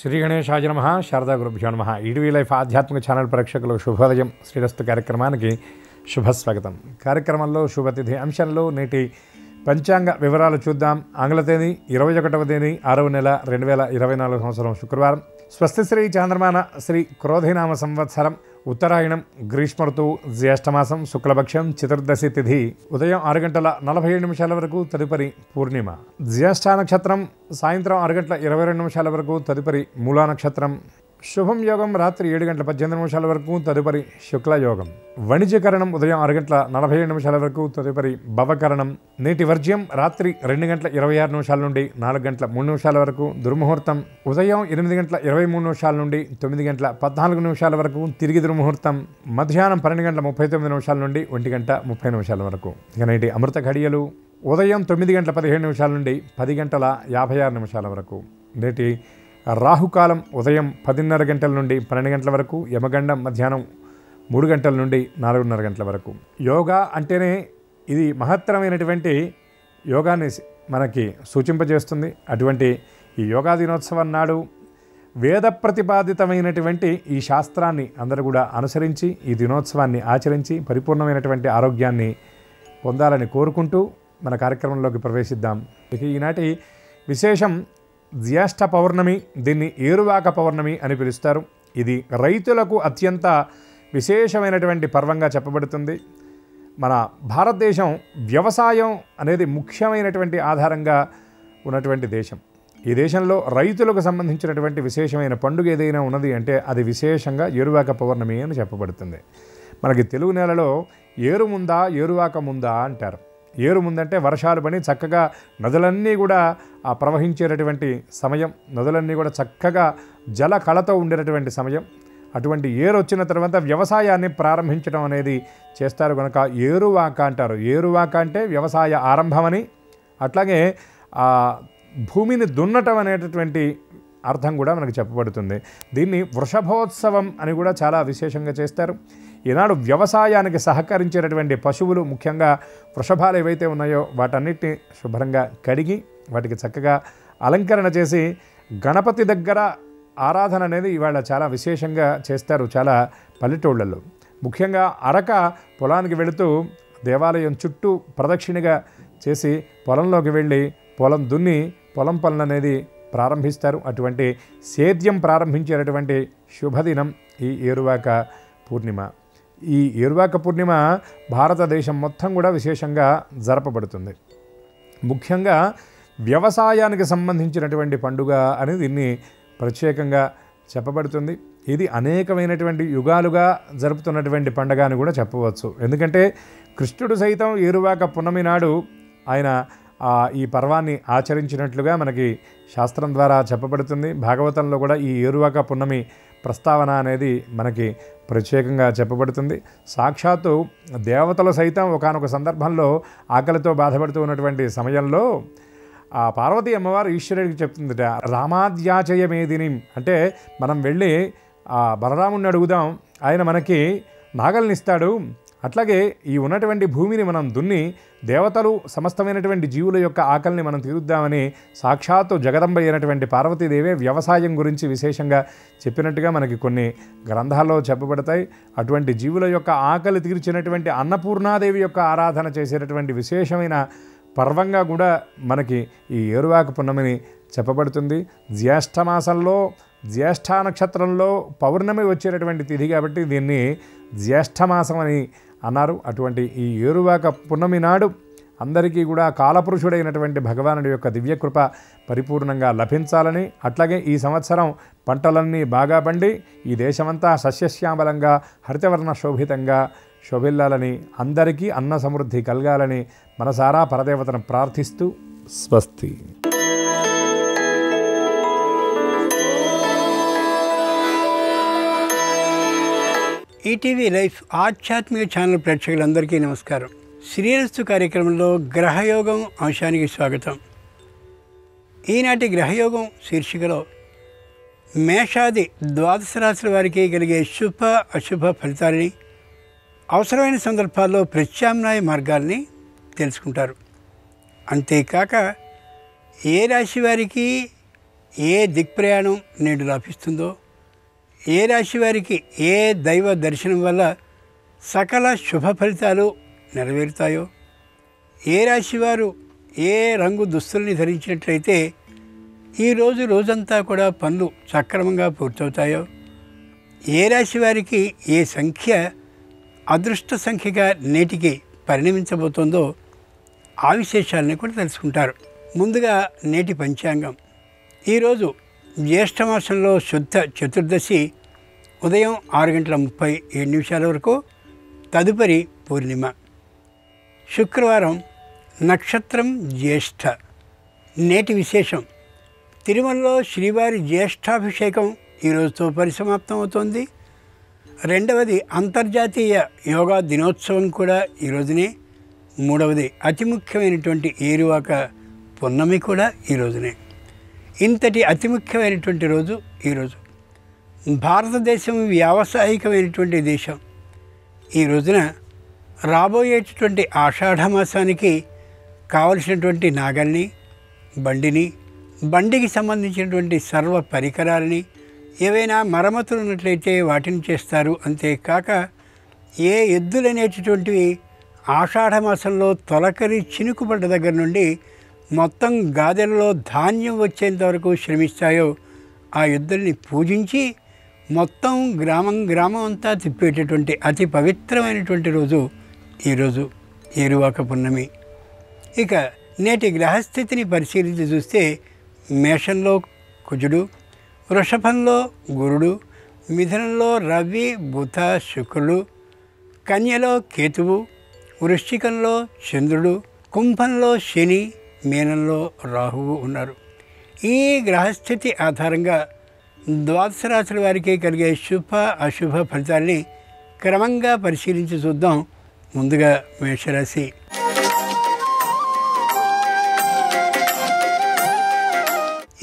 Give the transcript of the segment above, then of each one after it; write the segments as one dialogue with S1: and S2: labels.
S1: శ్రీ గణేశాయ నమః. శారదా గురుభ్యో నమః. ఈటీవీ లైఫ్ ఆధ్యాత్మిక ఛానల్ ప్రేక్షకులకు శుభోదయం. శ్రీరస్తు కార్యక్రమానికి శుభస్వాగతం. కార్యక్రమంలో శుభతిథి అంశంలో నేటి పంచాంగ వివరాలు చూద్దాం. ఆంగ్ల తేదీ 21వ తేదీ 6వ నెల 2024 సంవత్సరం శుక్రవారం. స్వస్తి శ్రీ చాంద్రమాన శ్రీ క్రోధినామ సంవత్సరం ఉత్తరాయణం గ్రీష్మ ఋతువు జ్యేష్ఠమాసం శుక్లపక్షం చతుర్దశి తిథి ఉదయం 6 గంటల 47 నిమిషాల వరకు తదుపరి పూర్ణిమ. జ్యేష్ఠ నక్షత్రం సాయంత్రం 6 గంటల 22 నిమిషాల వరకు తదుపరి మూలా నక్షత్రం. శుభం యోగం రాత్రి 7 గంటల 18 నిమిషాల వరకు తదుపరి శుక్లయోగం. వాణిజ్యకరణం ఉదయం 6 గంటల 47 నిమిషాల వరకు తదుపరి భవకరణం. నేటి వర్జ్యం రాత్రి 2 గంటల 26 నిమిషాల నుండి 4 గంటల 3 నిమిషాల వరకు. దుర్ముహూర్తం ఉదయం 8 గంటల 23 నిమిషాల నుండి 9 గంటల 14 నిమిషాల వరకు తిరిగి దుర్ముహూర్తం. మధ్యాహ్నం 12 గంటల 39 నిమిషాల నుండి 1 గంట 30 నిమిషాల వరకు. ఇక నేటి అమృత ఘడియలు ఉదయం 9 గంటల 17 నిమిషాల నుండి 10 గంటల 56 నిమిషాల వరకు. నేటి రాహుకాలం ఉదయం 10:30 గంటల నుండి 12 గంటల వరకు. యమగండం మధ్యాహ్నం 3 గంటల నుండి 4:30 గంటల వరకు. యోగా అంటేనే ఇది మహత్తరమైనటువంటి యోగాన్ని మనకి సూచింపజేస్తుంది. అటువంటి ఈ యోగా దినోత్సవం నాడు వేద ప్రతిపాదితమైనటువంటి ఈ శాస్త్రాన్ని అందరూ కూడా అనుసరించి ఈ దినోత్సవాన్ని ఆచరించి పరిపూర్ణమైనటువంటి ఆరోగ్యాన్ని పొందాలని కోరుకుంటూ మన కార్యక్రమంలోకి ప్రవేశిద్దాం. ఇక ఈనాటి విశేషం జ్యేష్ఠ పౌర్ణమి. దీన్ని ఏరువాక పౌర్ణమి అని పిలుస్తారు. ఇది రైతులకు అత్యంత విశేషమైనటువంటి పర్వంగా చెప్పబడుతుంది. మన భారతదేశం వ్యవసాయం అనేది ముఖ్యమైనటువంటి ఆధారంగా ఉన్నటువంటి దేశం. ఈ దేశంలో రైతులకు సంబంధించినటువంటి విశేషమైన పండుగ ఏదైనా ఉన్నది అంటే అది విశేషంగా ఏరువాక పౌర్ణమి అని చెప్పబడుతుంది. మనకి తెలుగు నేలలో ఏరు ముందా ఏరువాక ముందా అంటారు. ఏరు ముందంటే వర్షాలు పడి చక్కగా నదులన్నీ కూడా ప్రవహించేటటువంటి సమయం, నదులన్నీ కూడా చక్కగా జల కళతో ఉండేటటువంటి సమయం. అటువంటి ఏరు వచ్చిన తర్వాత వ్యవసాయాన్ని ప్రారంభించడం అనేది చేస్తారు కనుక ఏరువాక అంటారు. ఏరువాక అంటే వ్యవసాయ ఆరంభమని, అట్లాగే భూమిని దున్నటం అనేటటువంటి అర్థం కూడా మనకు చెప్పబడుతుంది. దీన్ని వృషభోత్సవం అని కూడా చాలా విశేషంగా చేస్తారు. ఈనాడు వ్యవసాయానికి సహకరించేటటువంటి పశువులు, ముఖ్యంగా వృషభాలు ఏవైతే ఉన్నాయో వాటన్నిటిని శుభ్రంగా కడిగి వాటికి చక్కగా అలంకరణ చేసి గణపతి దగ్గర ఆరాధన అనేది ఇవాళ చాలా విశేషంగా చేస్తారు చాలా పల్లెటూళ్ళల్లో. ముఖ్యంగా అరక పొలానికి వెళుతూ దేవాలయం చుట్టూ ప్రదక్షిణగా చేసి పొలంలోకి వెళ్ళి పొలం దున్ని పొలం పనులు అనేది ప్రారంభిస్తారు. అటువంటి సేద్యం ప్రారంభించేటటువంటి శుభదినం ఈ ఏరువాక పూర్ణిమ. ఈ ఏరువాక పూర్ణిమ భారతదేశం మొత్తం కూడా విశేషంగా జరపబడుతుంది. ముఖ్యంగా వ్యవసాయానికి సంబంధించినటువంటి పండుగ అని దీన్ని ప్రత్యేకంగా చెప్పబడుతుంది. ఇది అనేకమైనటువంటి యుగాలుగా జరుపుతున్నటువంటి పండుగ అని కూడా చెప్పవచ్చు. ఎందుకంటే కృష్ణుడు సైతం ఏరువాక పున్నమి నాడు ఆయన ఈ పర్వాన్ని ఆచరించినట్లుగా మనకి శాస్త్రం ద్వారా చెప్పబడుతుంది. భాగవతంలో కూడా ఈ ఏరువాక పున్నమి ప్రస్తావన అనేది మనకి ప్రత్యేకంగా చెప్పబడుతుంది. సాక్షాత్తు దేవతలు సైతం ఒకానొక సందర్భంలో ఆకలితో బాధపడుతూ ఉన్నటువంటి సమయంలో పార్వతీ అమ్మవారు ఈశ్వరుడికి చెప్తుందిట, రామాద్యాచయమేదిని అంటే మనం వెళ్ళి బలరాముడిని అడుగుదాం, ఆయన మనకి నాగల్నిస్తాడు, అట్లాగే ఈ ఉన్నటువంటి భూమిని మనం దున్ని దేవతలు సమస్తమైనటువంటి జీవుల యొక్క ఆకలిని మనం తీరుద్దామని సాక్షాత్తు జగదంబ అయినటువంటి పార్వతీదేవే వ్యవసాయం గురించి విశేషంగా చెప్పినట్టుగా మనకి కొన్ని గ్రంథాల్లో చెప్పబడతాయి. అటువంటి జీవుల యొక్క ఆకలి తీర్చినటువంటి అన్నపూర్ణాదేవి యొక్క ఆరాధన చేసేటటువంటి విశేషమైన పర్వంగా కూడా మనకి ఈ ఏరువాక పున్నమిని చెప్పబడుతుంది. జ్యేష్ఠమాసంలో జ్యేష్ఠ నక్షత్రంలో పౌర్ణమి వచ్చేటటువంటి తిథి కాబట్టి దీన్ని జ్యేష్ఠమాసం అని అన్నారు. అటువంటి ఈ ఏరువాక పున్నమి నాడు అందరికీ కూడా కాలపురుషుడైనటువంటి భగవానుడి యొక్క దివ్యకృప పరిపూర్ణంగా లభించాలని, అట్లాగే ఈ సంవత్సరం పంటలన్నీ బాగా పండి ఈ దేశమంతా సస్యశ్యామలంగా హరితవర్ణ శోభితంగా శోభిల్లాలని, అందరికీ అన్న సమృద్ధి కలగాలని మనసారా పరదేవతను ప్రార్థిస్తూ స్వస్తి.
S2: ఈటీవీ లైఫ్ ఆధ్యాత్మిక ఛానల్ ప్రేక్షకులందరికీ నమస్కారం. శ్రీరస్తు కార్యక్రమంలో గ్రహయోగం అంశానికి స్వాగతం. ఈనాటి గ్రహయోగం శీర్షికలో మేషాది ద్వాదశ రాశుల వారికి కలిగే శుభ అశుభ ఫలితాలని, అవసరమైన సందర్భాల్లో ప్రత్యామ్నాయ మార్గాల్ని తెలుసుకుంటారు. అంతేకాక ఏ రాశి వారికి ఏ దిక్ప్రయాణం నేడు లభిస్తుందో, ఏ రాశి వారికి ఏ దైవ దర్శనం వల్ల సకల శుభ ఫలితాలు నెరవేరుతాయో, ఏ రాశి వారు ఏ రంగు దుస్తుల్ని ధరించినట్లయితే ఈరోజు రోజంతా కూడా పనులు సక్రమంగా పూర్తవుతాయో, ఏ రాశి వారికి ఏ సంఖ్య అదృష్ట సంఖ్యగా నేటికి పరిణమించబోతోందో ఆ విశేషాలని కూడా తెలుసుకుంటారు. ముందుగా నేటి పంచాంగం. ఈరోజు జ్యేష్ఠమాసంలో శుద్ధ చతుర్దశి ఉదయం 6:37 వరకు, తదుపరి పూర్ణిమ. శుక్రవారం, నక్షత్రం జ్యేష్ఠ. నేటి విశేషం: తిరుమలలో శ్రీవారి జ్యేష్ఠాభిషేకం ఈరోజుతో పరిసమాప్తం అవుతోంది. రెండవది అంతర్జాతీయ యోగా దినోత్సవం కూడా ఈరోజునే. మూడవది అతి ముఖ్యమైనటువంటి ఏరువాక పున్నమి కూడా ఈరోజునే. ఇంతటి అతి ముఖ్యమైనటువంటి రోజు ఈరోజు. భారతదేశం వ్యావసాయికమైనటువంటి దేశం. ఈ రోజున రాబోయేటటువంటి ఆషాఢమాసానికి కావలసినటువంటి నాగల్ని, బండికి సంబంధించినటువంటి సర్వ పరికరాలని, ఏవైనా మరమ్మతులు ఉన్నట్లయితే వాటిని చేస్తారు. అంతేకాక ఏ ఎద్దులు అనేటటువంటివి ఆషాఢమాసంలో తొలకరి చినుకుపడ్డ దగ్గర నుండి మొత్తం గాదెలలో ధాన్యం వచ్చేంత వరకు శ్రమిస్తాయో ఆ ఎద్దుల్ని పూజించి మొత్తం గ్రామం అంతా తిప్పేటటువంటి అతి పవిత్రమైనటువంటి రోజు ఈరోజు ఏరువాక పున్నమి. ఇక నేటి గ్రహస్థితిని పరిశీలించి చూస్తే మేషంలో కుజుడు, వృషభంలో గురుడు, మిథునంలో రవి, బుధ, శుక్రుడు, కన్యలో కేతువు, వృశ్చికంలో చంద్రుడు, కుంభంలో శని, మీనంలో రాహువు ఉన్నారు. ఈ గ్రహస్థితి ఆధారంగా ద్వాదశ రాశుల వారికి కలిగే శుభ అశుభ ఫలితాల్ని క్రమంగా పరిశీలించి చూద్దాం. ముందుగా మేషరాశి.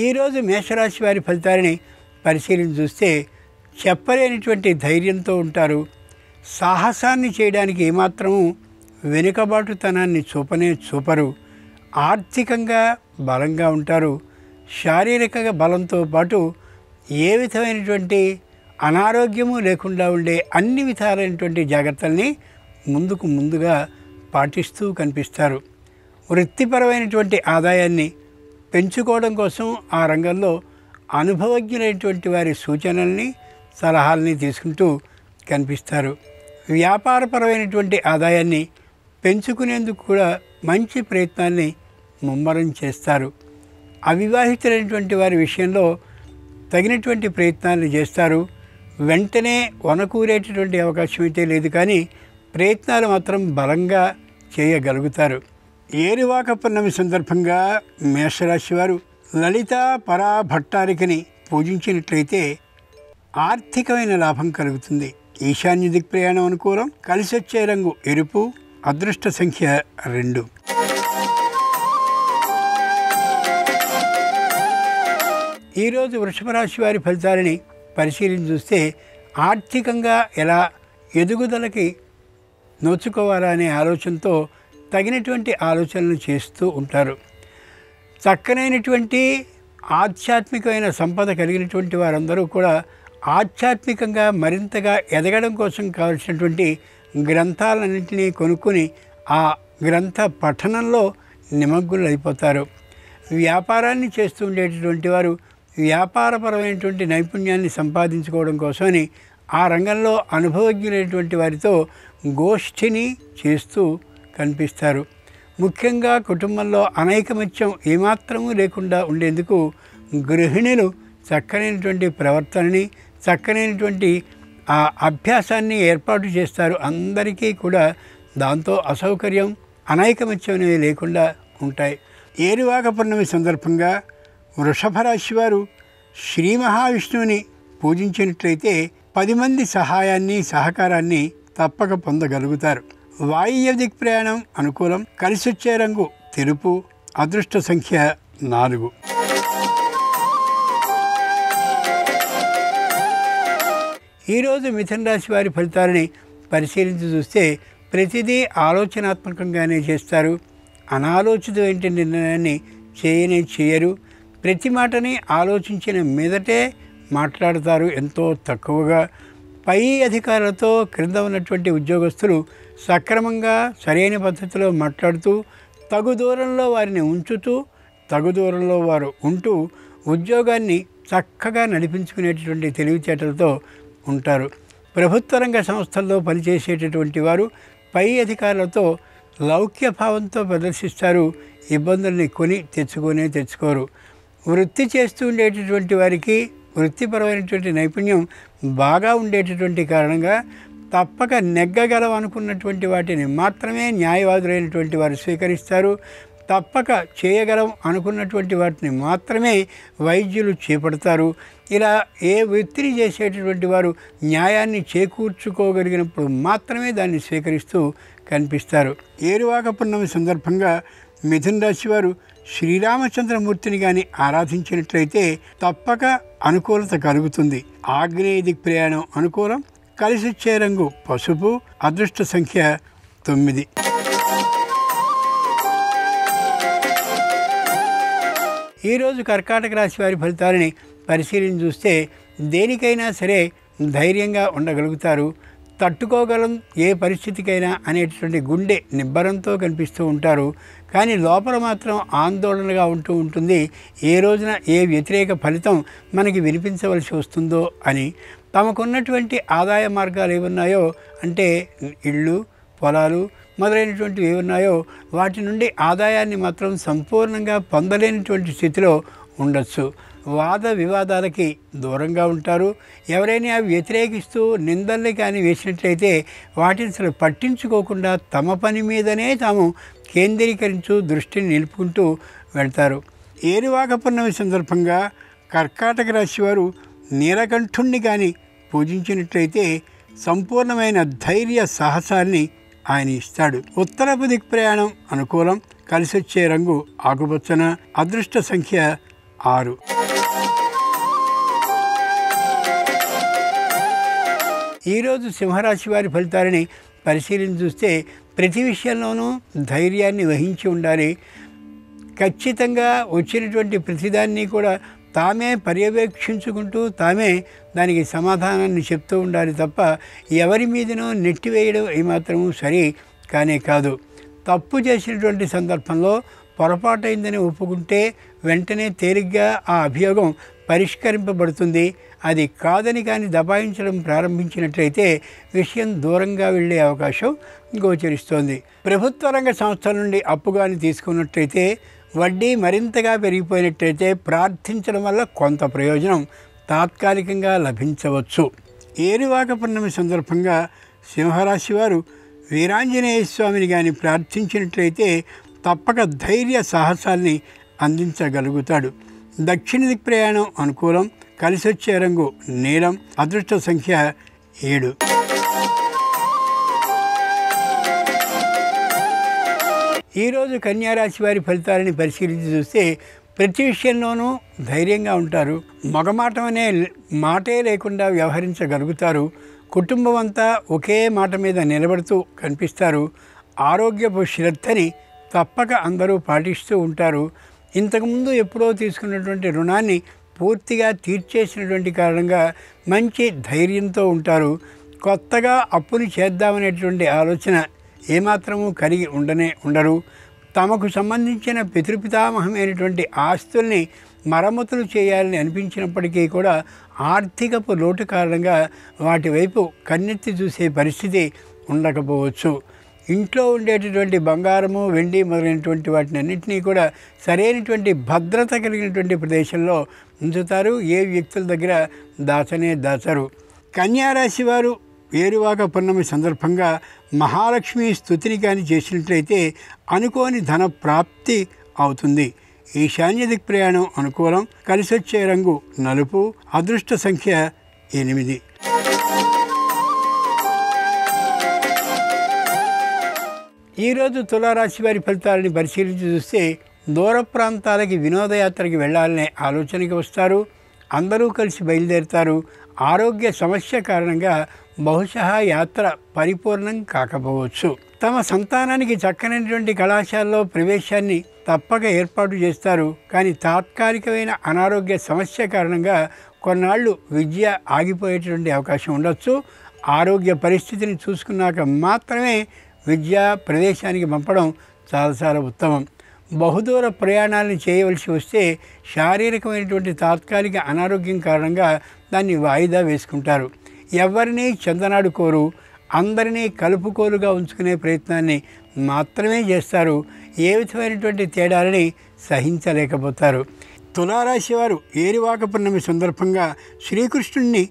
S2: ఈరోజు మేషరాశి వారి ఫలితాలని పరిశీలించి చూస్తే చెప్పలేనిటువంటి ధైర్యంతో ఉంటారు. సాహసాన్ని చేయడానికి ఏమాత్రము వెనుకబాటుతనాన్ని చూపరు. ఆర్థికంగా బలంగా ఉంటారు. శారీరక బలంతో పాటు ఏ విధమైనటువంటి అనారోగ్యము లేకుండా ఉండే అన్ని విధాలైనటువంటి జాగ్రత్తల్ని ముందుగా పాటిస్తూ కనిపిస్తారు. వృత్తిపరమైనటువంటి ఆదాయాన్ని పెంచుకోవడం కోసం ఆ రంగంలో అనుభవజ్ఞులైనటువంటి వారి సూచనల్ని, సలహాలని తీసుకుంటూ కనిపిస్తారు. వ్యాపారపరమైనటువంటి ఆదాయాన్ని పెంచుకునేందుకు కూడా మంచి ప్రయత్నాన్ని ముమ్మరం చేస్తారు. అవివాహితులైనటువంటి వారి విషయంలో తగినటువంటి ప్రయత్నాలు చేస్తారు. వెంటనే వనకూరేటటువంటి అవకాశం అయితే లేదు, కానీ ప్రయత్నాలు మాత్రం బలంగా చేయగలుగుతారు. ఏరువాక పున్నమి సందర్భంగా మేషరాశి వారు లలిత పరాభట్టారికని పూజించినట్లయితే ఆర్థికమైన లాభం కలుగుతుంది. ఈశాన్య దిక్ప్రయాణం అనుకూలం. కలిసొచ్చే రంగు ఎరుపు. అదృష్ట సంఖ్య 2. ఈరోజు వృషభ రాశి వారి ఫలితాలని పరిశీలించి చూస్తే ఆర్థికంగా ఎలా ఎదుగుదలకి నోచుకోవాలా అనే ఆలోచనతో తగినటువంటి ఆలోచనలు చేస్తూ ఉంటారు. చక్కనైనటువంటి ఆధ్యాత్మికమైన సంపద కలిగినటువంటి వారందరూ కూడా ఆధ్యాత్మికంగా మరింతగా ఎదగడం కోసం కావలసినటువంటి గ్రంథాలన్నింటినీ కొనుక్కొని ఆ గ్రంథ పఠనంలో నిమగ్నులు అయిపోతారు. వ్యాపారాన్ని చేస్తూ ఉండేటటువంటి వారు వ్యాపారపరమైనటువంటి నైపుణ్యాన్ని సంపాదించుకోవడం కోసమని ఆ రంగంలో అనుభవజ్ఞులైనటువంటి వారితో గోష్ఠిని చేస్తూ కనిపిస్తారు. ముఖ్యంగా కుటుంబంలో అనైకమత్యం ఏమాత్రమూ లేకుండా ఉండేందుకు గృహిణులు చక్కనైనటువంటి ప్రవర్తనని, చక్కనైనటువంటి ఆ అభ్యాసాన్ని ఏర్పాటు చేస్తారు. అందరికీ కూడా దాంతో అసౌకర్యం, అనైకమత్యం అనేవి లేకుండా ఉంటాయి. ఏరువాక పున్నమి సందర్భంగా వృషభ రాశి వారు శ్రీ మహావిష్ణువుని పూజించినట్లయితే 10 మంది సహాయాన్ని, సహకారాన్ని తప్పక పొందగలుగుతారు. వాయువ్య దిక్ప్రయాణం అనుకూలం. కలిసొచ్చే రంగు తెలుపు. అదృష్ట సంఖ్య 4. ఈరోజు మిథున రాశి వారి ఫలితాలని పరిశీలించి చూస్తే ప్రతిదీ ఆలోచనాత్మకంగానే చేస్తారు. అనాలోచితమైన నిర్ణయాన్ని చేయరు. ప్రతి మాటని ఆలోచించిన మీదటే మాట్లాడతారు, ఎంతో తక్కువగా. పై అధికారులతో క్రింద ఉన్నటువంటి ఉద్యోగస్తులు సక్రమంగా సరైన పద్ధతిలో మాట్లాడుతూ తగు దూరంలో వారిని ఉంచుతూ తగు దూరంలో వారు ఉంటూ ఉద్యోగాన్ని చక్కగా నడిపించుకునేటటువంటి తెలివితేటలతో ఉంటారు. ప్రభుత్వ రంగ సంస్థల్లో పనిచేసేటటువంటి వారు పై అధికారులతో లౌక్య భావంతో ప్రదర్శిస్తారు, ఇబ్బందుల్ని కొని తెచ్చుకోరు. వృత్తి చేస్తూ ఉండేటటువంటి వారికి వృత్తిపరమైనటువంటి నైపుణ్యం బాగా ఉండేటటువంటి కారణంగా తప్పక నెగ్గగలం అనుకున్నటువంటి వాటిని మాత్రమే న్యాయవాదులైనటువంటి వారు స్వీకరిస్తారు. తప్పక చేయగలం అనుకున్నటువంటి వాటిని మాత్రమే వైద్యులు చేపడతారు. ఇలా ఏ వృత్తిని చేసేటటువంటి వారు న్యాయాన్ని చేకూర్చుకోగలిగినప్పుడు మాత్రమే దాన్ని స్వీకరిస్తూ కనిపిస్తారు. ఏరువాక పున్నమి సందర్భంగా మిథున రాశి వారు శ్రీరామచంద్రమూర్తిని కానీ ఆరాధించినట్లయితే తప్పక అనుకూలత కలుగుతుంది. ఆగ్నేయ దిక్ ప్రయాణం అనుకూలం. కలిసొచ్చే రంగు పసుపు. అదృష్ట సంఖ్య 9. ఈరోజు కర్కాటక రాశి వారి ఫలితాలని పరిశీలించి చూస్తే దేనికైనా సరే ధైర్యంగా ఉండగలుగుతారు, తట్టుకోగలం ఏ పరిస్థితికైనా అనేటటువంటి గుండె నిబ్బరంతో కనిపిస్తూ ఉంటారు. కానీ లోపల మాత్రం ఆందోళనగా ఉంటుంది, ఏ రోజున ఏ వ్యతిరేక ఫలితం మనకి వినిపించవలసి వస్తుందో అని. తమకున్నటువంటి ఆదాయ మార్గాలు ఏమున్నాయో అంటే ఇళ్ళు, పొలాలు మొదలైనటువంటివి ఏమున్నాయో వాటి నుండి ఆదాయాన్ని మాత్రం సంపూర్ణంగా పొందలేనటువంటి స్థితిలో ఉండొచ్చు. వాద వివాదాలకి దూరంగా ఉంటారు. ఎవరైనా వ్యతిరేకిస్తూ నిందల్ని కానీ వేసినట్లయితే వాటిని అసలు పట్టించుకోకుండా తమ పని మీదనే తాము కేంద్రీకరించు దృష్టిని నిలుపుకుంటూ వెళ్తారు. ఏరువాక పున్నమి సందర్భంగా కర్కాటక రాశి వారు నీలకంఠుణ్ణి కానీ పూజించినట్లయితే సంపూర్ణమైన ధైర్య సాహసాల్ని ఆయన ఇస్తాడు. ఉత్తరపు దిక్ ప్రయాణం అనుకూలం. కలిసొచ్చే రంగు ఆకుపచ్చన. అదృష్ట సంఖ్య 6. ఈరోజు సింహరాశి వారి ఫలితాలని పరిశీలించి చూస్తే ప్రతి విషయంలోనూ ధైర్యాన్ని వహించి ఉండాలి. ఖచ్చితంగా వచ్చినటువంటి ప్రతిదాన్ని కూడా తామే పర్యవేక్షించుకుంటూ తామే దానికి సమాధానాన్ని చెప్తూ ఉండాలి తప్ప ఎవరి మీదనో నెట్టివేయడం ఏమాత్రము సరి కానే కాదు. తప్పు చేసినటువంటి సందర్భంలో పొరపాటైందని ఒప్పుకుంటే వెంటనే తేలిగ్గా ఆ అభియోగం పరిష్కరింపబడుతుంది. అది కాదని కానీ దబాయించడం ప్రారంభించినట్లయితే విషయం దూరంగా వెళ్ళే అవకాశం గోచరిస్తోంది. ప్రభుత్వ రంగ సంస్థల నుండి అప్పు కానీ తీసుకున్నట్లయితే వడ్డీ మరింతగా పెరిగిపోయినట్లయితే ప్రార్థించడం వల్ల కొంత ప్రయోజనం తాత్కాలికంగా లభించవచ్చు. ఏరువాక పున్నమి సందర్భంగా సింహరాశి వారు వీరాంజనేయ స్వామిని కానీ ప్రార్థించినట్లయితే తప్పక ధైర్య సాహసాల్ని అందించగలుగుతాడు. దక్షిణ దిక్ ప్రయాణం అనుకూలం. కలిసొచ్చే రంగు నీలం. అదృష్ట సంఖ్య 7. ఈరోజు కన్యారాశి వారి ఫలితాలని పరిశీలించి చూస్తే ప్రతి విషయంలోనూ ధైర్యంగా ఉంటారు. మగమాటం అనే మాటే లేకుండా వ్యవహరించగలుగుతారు. కుటుంబం అంతా ఒకే మాట మీద నిలబడుతూ కనిపిస్తారు. ఆరోగ్యపు శ్రద్ధని తప్పక అందరూ పాటిస్తూ ఉంటారు. ఇంతకుముందు ఎప్పుడో తీసుకున్నటువంటి రుణాన్ని పూర్తిగా తీర్చేసినటువంటి కారణంగా మంచి ధైర్యంతో ఉంటారు. కొత్తగా అప్పుని చేద్దామనేటువంటి ఆలోచన ఏమాత్రము కలిగి ఉండరు. తమకు సంబంధించిన పితృపితామహమైనటువంటి ఆస్తుల్ని మరమ్మతులు చేయాలని అనిపించినప్పటికీ కూడా ఆర్థికపు లోటు కారణంగా వాటి వైపు కన్నెత్తి చూసే పరిస్థితి ఉండకపోవచ్చు. ఇంట్లో ఉండేటటువంటి బంగారము, వెండి మొదలైనటువంటి వాటిని అన్నింటినీ కూడా సరైనటువంటి భద్రత కలిగినటువంటి ప్రదేశంలో ఉంచుతారు. ఏ వ్యక్తుల దగ్గర దాచరు. కన్యారాశి వారు ఏరువాక పున్నమి సందర్భంగా మహాలక్ష్మి స్తుతిని కానీ చేసినట్లయితే అనుకోని ధన ప్రాప్తి అవుతుంది. ఈశాన్య దిక్ ప్రయాణం అనుకూలం. కలిసొచ్చే రంగు నలుపు. అదృష్ట సంఖ్య 8. ఈరోజు తులారాశి వారి ఫలితాలని పరిశీలించి చూస్తే దూర ప్రాంతాలకి వినోదయాత్రకి వెళ్ళాలనే ఆలోచనకి వస్తారు. అందరూ కలిసి బయలుదేరుతారు. ఆరోగ్య సమస్య కారణంగా బహుశా యాత్ర పరిపూర్ణం కాకపోవచ్చు. తమ సంతానానికి చక్కనైనటువంటి కళాశాలలో ప్రవేశాన్ని తప్పక ఏర్పాటు చేస్తారు. కానీ తాత్కాలికమైన అనారోగ్య సమస్య కారణంగా కొన్నాళ్ళు విద్య ఆగిపోయేటువంటి అవకాశం ఉండొచ్చు. ఆరోగ్య పరిస్థితిని చూసుకున్నాక మాత్రమే విద్యా ప్రదేశానికి పంపడం చాలా ఉత్తమం. బహుదూర ప్రయాణాలను చేయవలసి వస్తే శారీరకమైనటువంటి తాత్కాలిక అనారోగ్యం కారణంగా దాన్ని వాయిదా వేసుకుంటారు. ఎవరినీ చెందనాడుకోరు, అందరినీ కలుపుకోలుగా ఉంచుకునే ప్రయత్నాన్ని మాత్రమే చేస్తారు. ఏ విధమైనటువంటి తేడాలని సహించలేకపోతారు. తులారాశి వారు ఏరువాక పున్నమి సందర్భంగా శ్రీకృష్ణుడిని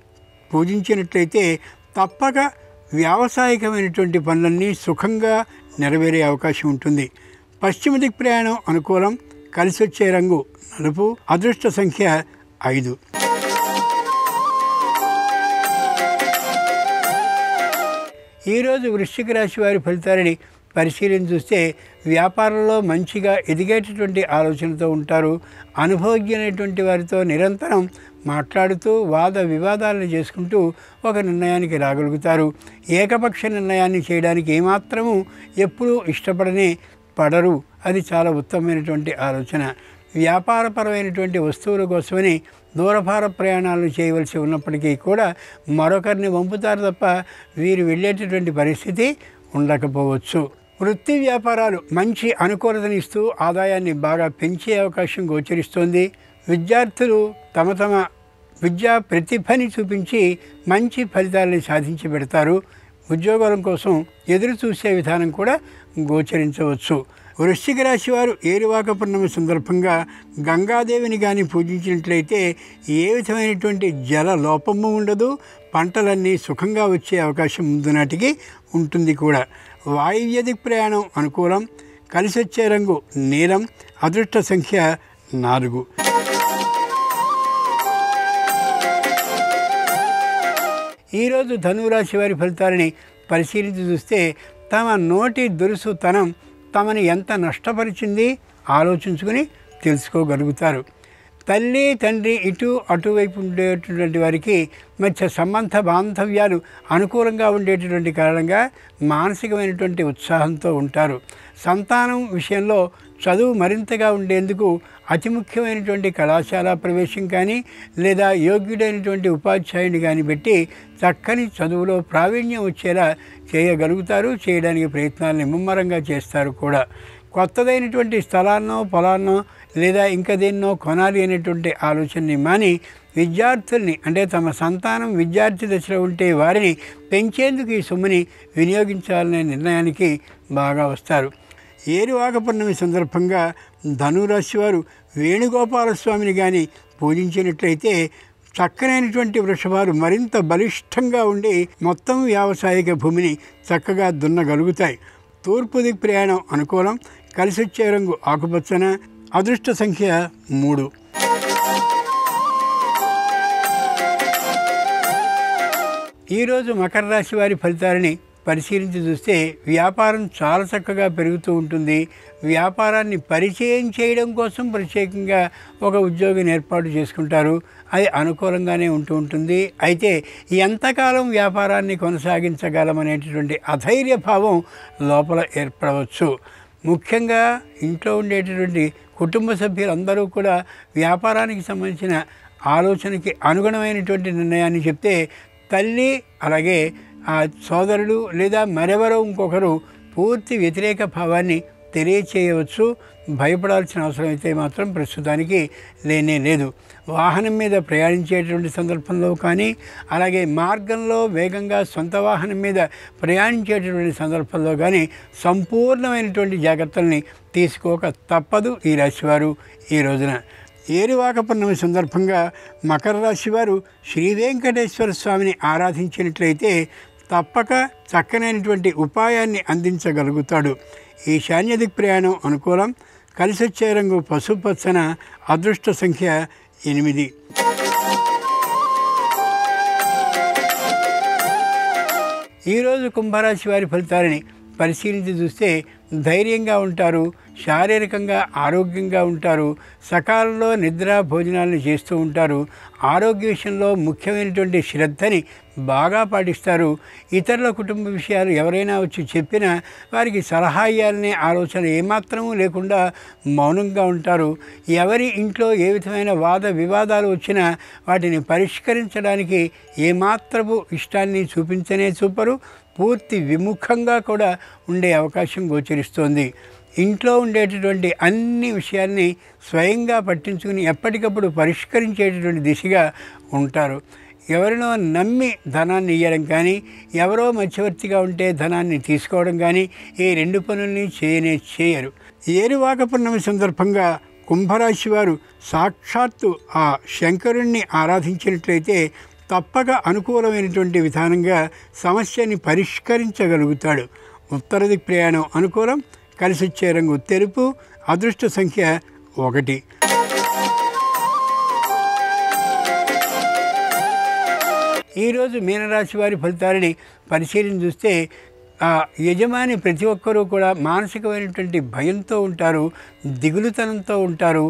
S2: పూజించినట్లయితే తప్పక వ్యావసాయికమైనటువంటి పనులన్నీ సుఖంగా నెరవేరే అవకాశం ఉంటుంది. పశ్చిమ దిక్ ప్రయాణం అనుకూలం. కలిసి వచ్చే రంగు నలుపు. అదృష్ట సంఖ్య 5. ఈరోజు వృశ్చిక రాశి వారి ఫలితాలని పరిశీలన చూస్తే వ్యాపారంలో మంచిగా ఎదిగేటటువంటి ఆలోచనతో ఉంటారు. అనుభవజ్ఞులైనటువంటి వారితో నిరంతరం మాట్లాడుతూ వాద వివాదాలను చేసుకుంటూ ఒక నిర్ణయానికి రాగలుగుతారు. ఏకపక్ష నిర్ణయాన్ని చేయడానికి ఏమాత్రము ఎప్పుడూ పడరు. అది చాలా ఉత్తమమైనటువంటి ఆలోచన. వ్యాపారపరమైనటువంటి వస్తువుల కోసమని దూరభార ప్రయాణాలు చేయవలసి ఉన్నప్పటికీ కూడా మరొకరిని పంపుతారు తప్ప వీరు వెళ్ళేటటువంటి పరిస్థితి ఉండకపోవచ్చు. వృత్తి వ్యాపారాలు మంచి అనుకూలతని ఇస్తూ ఆదాయాన్ని బాగా పెంచే అవకాశం గోచరిస్తోంది. విద్యార్థులు తమ విద్యా ప్రతిభని చూపించి మంచి ఫలితాలను సాధించి పెడతారు. ఉద్యోగాల కోసం ఎదురు చూసే విధానం కూడా గోచరించవచ్చు. వృశ్చిక రాశి వారు ఏరువాక పున్నమి సందర్భంగా గంగాదేవిని కానీ పూజించినట్లయితే ఏ విధమైనటువంటి జల లోపము ఉండదు. పంటలన్నీ సుఖంగా వచ్చే అవకాశం ముందు నాటికి ఉంటుంది కూడా. వాయువ్య దిక్ ప్రయాణం అనుకూలం. కలిసి వచ్చే రంగు నీలం. అదృష్ట సంఖ్య 4. ఈరోజు ధనురాశి వారి ఫలితాలని పరిశీలించి చూస్తే తమ నోటి దురుసుతనం తమని ఎంత నష్టపరిచింది ఆలోచించుకుని తెలుసుకోగలుగుతారు. తల్లి తండ్రి ఇటు అటువైపు ఉండేటటువంటి వారికి మధ్య సంబంధ బాంధవ్యాలు అనుకూలంగా ఉండేటటువంటి కారణంగా మానసికమైనటువంటి ఉత్సాహంతో ఉంటారు. సంతానం విషయంలో చదువు మరింతగా ఉండేందుకు అతి ముఖ్యమైనటువంటి కళాశాల ప్రవేశం కానీ లేదా యోగ్యుడైనటువంటి ఉపాధ్యాయుని కానీ పెట్టి చక్కని చదువులో ప్రావీణ్యం వచ్చేలా చేయగలుగుతారు. చేయడానికి ప్రయత్నాలను ముమ్మరంగా చేస్తారు కూడా. కొత్తదైనటువంటి స్థలాన్నో పొలాన్నో లేదా ఇంకా దేన్నో కొనాలి అనేటువంటి ఆలోచనని మాని విద్యార్థుల్ని అంటే తమ సంతానం విద్యార్థి దశలో ఉంటే వారిని పెంచేందుకు ఈ సొమ్ముని వినియోగించాలనే నిర్ణయానికి బాగా వస్తారు. ఏరువాక పున్నమి సందర్భంగా ధనురాశి వారు వేణుగోపాలస్వామిని కానీ పూజించినట్లయితే చక్కనైనటువంటి వృషభాలు మరింత బలిష్టంగా ఉండి మొత్తం వ్యావసాయిక భూమిని చక్కగా దున్నగలుగుతాయి. తూర్పు దిక్ ప్రయాణం అనుకూలం. కలిసి వచ్చే రంగు ఆకుపచ్చన. అదృష్ట సంఖ్య 3. ఈరోజు మకర రాశి వారి ఫలితాలని పరిశీలించి చూస్తే వ్యాపారం చాలా చక్కగా పెరుగుతూ ఉంటుంది. వ్యాపారాన్ని పరిచయం చేయడం కోసం ప్రత్యేకంగా ఒక ఉద్యోగిని ఏర్పాటు చేసుకుంటారు. అది అనుకూలంగానే ఉంటుంది. అయితే ఎంతకాలం వ్యాపారాన్ని కొనసాగించగలమనేటటువంటి అధైర్య భావం లోపల ఏర్పడవచ్చు. ముఖ్యంగా ఇంట్లో ఉండేటటువంటి కుటుంబ సభ్యులందరూ కూడా వ్యాపారానికి సంబంధించిన ఆలోచనకి అనుగుణమైనటువంటి నిర్ణయాన్ని చెప్తే తల్లి అలాగే ఆ సోదరుడు లేదా మరెవరో ఇంకొకరు పూర్తి వ్యతిరేక భావాన్ని తెలియచేయవచ్చు. భయపడాల్సిన అవసరం అయితే మాత్రం ప్రస్తుతానికి లేనే లేదు. వాహనం మీద ప్రయాణించేటువంటి సందర్భంలో కానీ అలాగే మార్గంలో వేగంగా సొంత వాహనం మీద ప్రయాణించేటటువంటి సందర్భంలో కానీ సంపూర్ణమైనటువంటి జాగ్రత్తల్ని తీసుకోక తప్పదు ఈ రాశివారు ఈ రోజున. ఏరువాక పున్నమి సందర్భంగా మకర రాశి వారు శ్రీ వెంకటేశ్వర స్వామిని ఆరాధించినట్లయితే తప్పక చక్కనైనటువంటి ఉపాయాన్ని అందించగలుగుతాడు. ఈశాన్య దిక్ ప్రయాణం అనుకూలం. కలిసి వచ్చే రంగు పసుపచ్చన. అదృష్ట సంఖ్య 8. ఈరోజు కుంభరాశి వారి ఫలితాలని పరిశీలించి చూస్తే ధైర్యంగా ఉంటారు, శారీరకంగా ఆరోగ్యంగా ఉంటారు, సకాలంలో నిద్ర భోజనాలను చేస్తూ ఉంటారు, ఆరోగ్య విషయంలో ముఖ్యమైనటువంటి శ్రద్ధని బాగా పాటిస్తారు. ఇతరుల కుటుంబ విషయాలు ఎవరైనా వచ్చి చెప్పినా వారికి సలహా ఇవ్వాలనే ఆలోచన ఏమాత్రమూ లేకుండా మౌనంగా ఉంటారు. ఎవరి ఇంట్లో ఏ విధమైన వాద వివాదాలు వచ్చినా వాటిని పరిష్కరించడానికి ఏమాత్రపు ఇష్టాన్ని చూపించనే చూపరు. పూర్తి విముఖంగా కూడా ఉండే అవకాశం గోచరిస్తోంది. ఇంట్లో ఉండేటటువంటి అన్ని విషయాల్ని స్వయంగా పట్టించుకుని ఎప్పటికప్పుడు పరిష్కరించేటటువంటి దిశగా ఉంటారు. ఎవరినో నమ్మి ధనాన్ని ఇవ్వడం కానీ, ఎవరో మధ్యవర్తిగా ఉంటే ధనాన్ని తీసుకోవడం కానీ ఈ రెండు పనుల్ని చేయరు. ఏరువాక పున్నమి సందర్భంగా కుంభరాశి వారు సాక్షాత్తు ఆ శంకరుణ్ణి ఆరాధించినట్లయితే తప్పక అనుకూలమైనటువంటి విధానంగా సమస్యని పరిష్కరించగలుగుతాడు. ఉత్తర దిక్ ప్రయాణం అనుకూలం. కలిసి వచ్చే రంగు తెలుపు. అదృష్ట సంఖ్య 1. ఈరోజు మీనరాశి వారి ఫలితాలని పరిశీలన చూస్తే యజమాని ప్రతి ఒక్కరూ కూడా మానసికమైనటువంటి భయంతో ఉంటారు, దిగులుతనంతో ఉంటారు,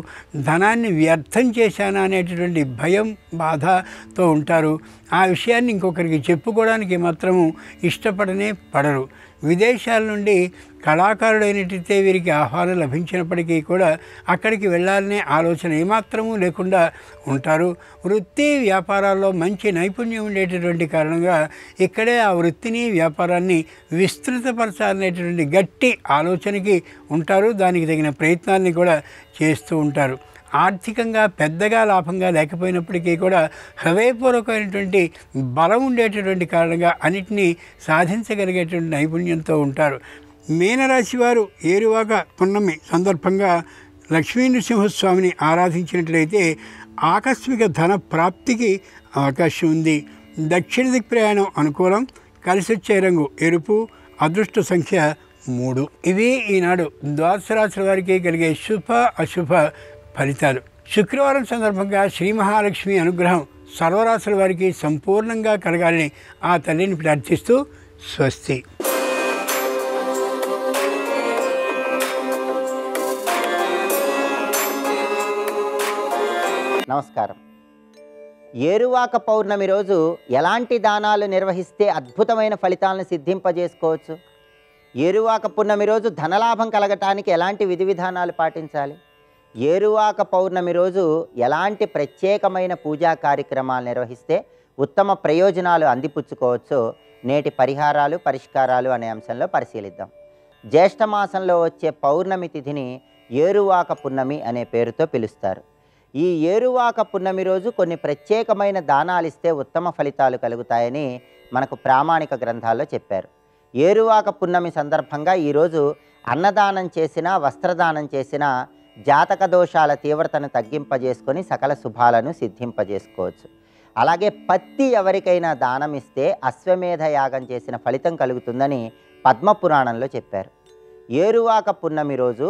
S2: ధనాన్ని వ్యర్థం చేశానా అనేటటువంటి భయం బాధతో ఉంటారు. ఆ విషయాన్ని ఇంకొకరికి చెప్పుకోవడానికి మాత్రము పడరు. విదేశాల నుండి కళాకారుడైనట్టయితే వీరికి ఆహ్వానం లభించినప్పటికీ కూడా అక్కడికి వెళ్ళాలనే ఆలోచన ఏమాత్రమూ లేకుండా ఉంటారు. వృత్తి వ్యాపారాల్లో మంచి నైపుణ్యం ఉండేటటువంటి కారణంగా ఇక్కడే ఆ వృత్తిని వ్యాపారాన్ని విస్తృతపరచాలనేటటువంటి గట్టి ఆలోచనకి ఉంటారు. దానికి తగిన ప్రయత్నాన్ని కూడా చేస్తూ ఉంటారు. ఆర్థికంగా పెద్దగా లాభంగా లేకపోయినప్పటికీ కూడా హృదయపూర్వకమైనటువంటి బలం ఉండేటటువంటి కారణంగా అన్నిటినీ సాధించగలిగేటువంటి నైపుణ్యంతో ఉంటారు. మీనరాశి వారు ఏరువాక పున్నమి సందర్భంగా లక్ష్మీ నృసింహస్వామిని ఆరాధించినట్లయితే ఆకస్మిక ధన ప్రాప్తికి అవకాశం ఉంది. దక్షిణ దిక్ ప్రయాణం అనుకూలం. కలిసి వచ్చే రంగు ఎరుపు. అదృష్ట సంఖ్య 3. ఇవి ఈనాడు ద్వాదశ రాశుల వారికి కలిగే శుభ అశుభ ఫలితాలు. శుక్రవారం సందర్భంగా శ్రీ మహాలక్ష్మి అనుగ్రహం సర్వరాశుల వారికి సంపూర్ణంగా కలగాలని ఆ తల్లిని ప్రార్థిస్తూ స్వస్తి.
S3: నమస్కారం. ఏరువాక పౌర్ణమి రోజు ఎలాంటి దానాలు నిర్వహిస్తే అద్భుతమైన ఫలితాలను సిద్ధింపజేసుకోవచ్చు? ఏరువాక పున్నమి రోజు ధనలాభం కలగటానికి ఎలాంటి విధి విధానాలు పాటించాలి? ఏరువాక పౌర్ణమి రోజు ఎలాంటి ప్రత్యేకమైన పూజా కార్యక్రమాలు నిర్వహిస్తే ఉత్తమ ప్రయోజనాలు అందిపుచ్చుకోవచ్చో నేటి పరిహారాలు పరిష్కారాలు అనే అంశంలో పరిశీలిద్దాం. జ్యేష్ఠమాసంలో వచ్చే పౌర్ణమి తిథిని ఏరువాక పున్నమి అనే పేరుతో పిలుస్తారు. ఈ ఏరువాక పున్నమి రోజు కొన్ని ప్రత్యేకమైన దానాలు ఇస్తే ఉత్తమ ఫలితాలు కలుగుతాయని మనకు ప్రామాణిక గ్రంథాల్లో చెప్పారు. ఏరువాక పున్నమి సందర్భంగా ఈరోజు అన్నదానం చేసినా వస్త్రదానం చేసినా జాతక దోషాల తీవ్రతను తగ్గింపజేసుకొని సకల శుభాలను సిద్ధింపజేసుకోవచ్చు. అలాగే పత్తి ఎవరికైనా దానం ఇస్తే అశ్వమేధ యాగం చేసిన ఫలితం కలుగుతుందని పద్మపురాణంలో చెప్పారు. ఏరువాక పున్నమి రోజు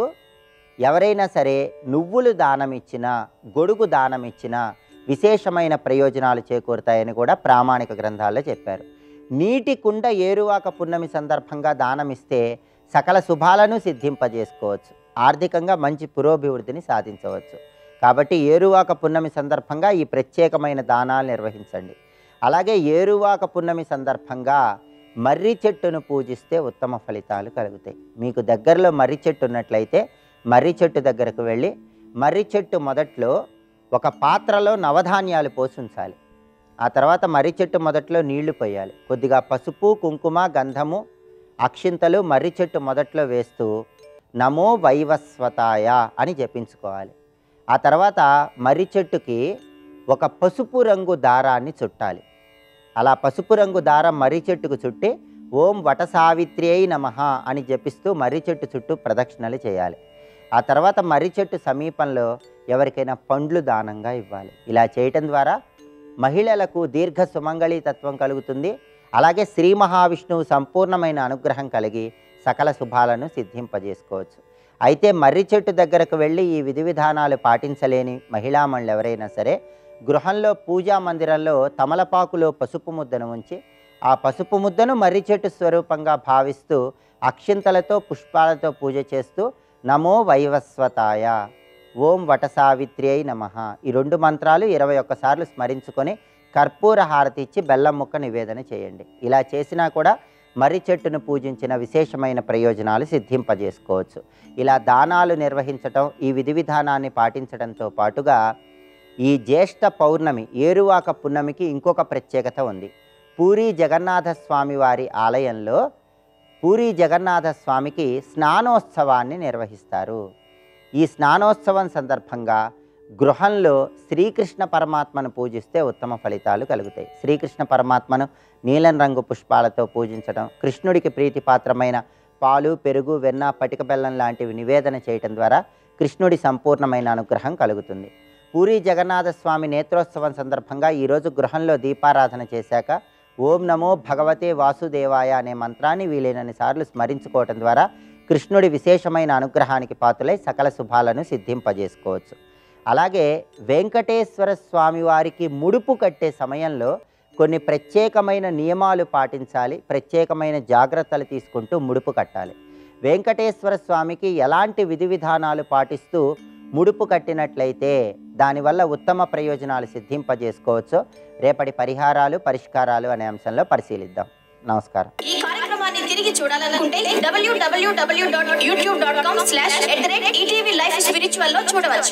S3: ఎవరైనా సరే నువ్వులు దానం ఇచ్చినా గొడుగు దానం ఇచ్చినా విశేషమైన ప్రయోజనాలు చేకూరుతాయని కూడా ప్రామాణిక గ్రంథాల్లో చెప్పారు. నీటి కుండ ఏరువాక పున్నమి సందర్భంగా దానం ఇస్తే సకల శుభాలను సిద్ధింపజేసుకోవచ్చు, ఆర్థికంగా మంచి పురోభివృద్ధిని సాధించవచ్చు. కాబట్టి ఏరువాక పున్నమి సందర్భంగా ఈ ప్రత్యేకమైన దానాలు నిర్వహించండి. అలాగే ఏరువాక పున్నమి సందర్భంగా మర్రి చెట్టును పూజిస్తే ఉత్తమ ఫలితాలు కలుగుతాయి. మీకు దగ్గరలో మర్రి చెట్టు ఉన్నట్లయితే మర్రి చెట్టు దగ్గరకు వెళ్ళి మర్రి చెట్టు మొదట్లో ఒక పాత్రలో నవధాన్యాలు పోసి ఉంచాలి. ఆ తర్వాత మర్రి చెట్టు మొదట్లో నీళ్లు పోయాలి. కొద్దిగా పసుపు కుంకుమ గంధము అక్షింతలు మర్రి చెట్టు మొదట్లో వేస్తూ నమో వైవస్వతాయ అని జపించుకోవాలి. ఆ తర్వాత మర్రి చెట్టుకి ఒక పసుపు రంగు దారాన్ని చుట్టాలి. అలా పసుపు రంగు దారం మర్రి చెట్టుకు చుట్టి ఓం వట సావిత్ర్యై నమః అని జపిస్తూ మర్రి చెట్టు చుట్టూ ప్రదక్షిణలు చేయాలి. ఆ తర్వాత మర్రి చెట్టు సమీపంలో ఎవరికైనా పండ్లు దానంగా ఇవ్వాలి. ఇలా చేయటం ద్వారా మహిళలకు దీర్ఘ సుమంగళీ తత్వం కలుగుతుంది. అలాగే శ్రీ మహావిష్ణువు సంపూర్ణమైన అనుగ్రహం కలిగి సకల శుభాలను సిద్ధింపజేసుకోవచ్చు. అయితే మర్రి చెట్టు దగ్గరకు వెళ్ళి ఈ విధి విధానాలు పాటించలేని మహిళామణులు ఎవరైనా సరే గృహంలో పూజా మందిరంలో తమలపాకులో పసుపు ముద్దను ఉంచి ఆ పసుపు ముద్దను మర్రి చెట్టు స్వరూపంగా భావిస్తూ అక్షింతలతో పుష్పాలతో పూజ చేస్తూ నమో వైవస్వతాయ, ఓం వటసావిత్ర్యై నమః ఈ 2 మంత్రాలు 21 సార్లు స్మరించుకొని కర్పూర హారతి ఇచ్చి బెల్లం ముక్క నివేదన చేయండి. ఇలా చేసినా కూడా మర్రి చెట్టును పూజించిన విశేషమైన ప్రయోజనాలు సిద్ధింపజేసుకోవచ్చు. ఇలా దానాలు నిర్వహించటం, ఈ విధి విధానాన్ని పాటించడంతో పాటుగా ఈ జ్యేష్ఠ పౌర్ణమి ఏరువాక పున్నమికి ఇంకొక ప్రత్యేకత ఉంది. పూరీ జగన్నాథ స్వామి వారి ఆలయంలో పూరీ జగన్నాథ స్వామికి స్నానోత్సవాన్ని నిర్వహిస్తారు. ఈ స్నానోత్సవం సందర్భంగా గృహంలో శ్రీకృష్ణ పరమాత్మను పూజిస్తే ఉత్తమ ఫలితాలు కలుగుతాయి. శ్రీకృష్ణ పరమాత్మను నీలం రంగు పుష్పాలతో పూజించడం, కృష్ణుడికి ప్రీతిపాత్రమైన పాలు, పెరుగు, వెన్న, పటిక బెల్లం లాంటివి నివేదన చేయటం ద్వారా కృష్ణుడి సంపూర్ణమైన అనుగ్రహం కలుగుతుంది. పూరీ జగన్నాథ స్వామి నేత్రోత్సవం సందర్భంగా ఈరోజు గృహంలో దీపారాధన చేశాక ఓం నమో భగవతే వాసుదేవాయ అనే మంత్రాన్ని వీలైనన్ని సార్లు స్మరించుకోవటం ద్వారా కృష్ణుడి విశేషమైన అనుగ్రహానికి పాత్రులై సకల శుభాలను సిద్ధింపజేసుకోవచ్చు. అలాగే వెంకటేశ్వర స్వామి వారికి ముడుపు కట్టే సమయంలో కొన్ని ప్రత్యేకమైన నియమాలు పాటించాలి, ప్రత్యేకమైన జాగ్రత్తలు తీసుకుంటూ ముడుపు కట్టాలి. వెంకటేశ్వర స్వామికి ఎలాంటి విధి విధానాలు పాటిస్తూ ముడుపు కట్టినట్లయితే దానివల్ల ఉత్తమ ప్రయోజనాలు సిద్ధింపజేసుకోవచ్చు. రేపటి పరిహారాలు, పరిష్కారాలు అనే అంశంలో పరిశీలిద్దాం. నమస్కారం.
S4: ఈ కార్యక్రమాన్ని తిరిగి చూడాలనుకుంటే www.youtube.com/ETV Life Spiritual లో చూడవచ్చు.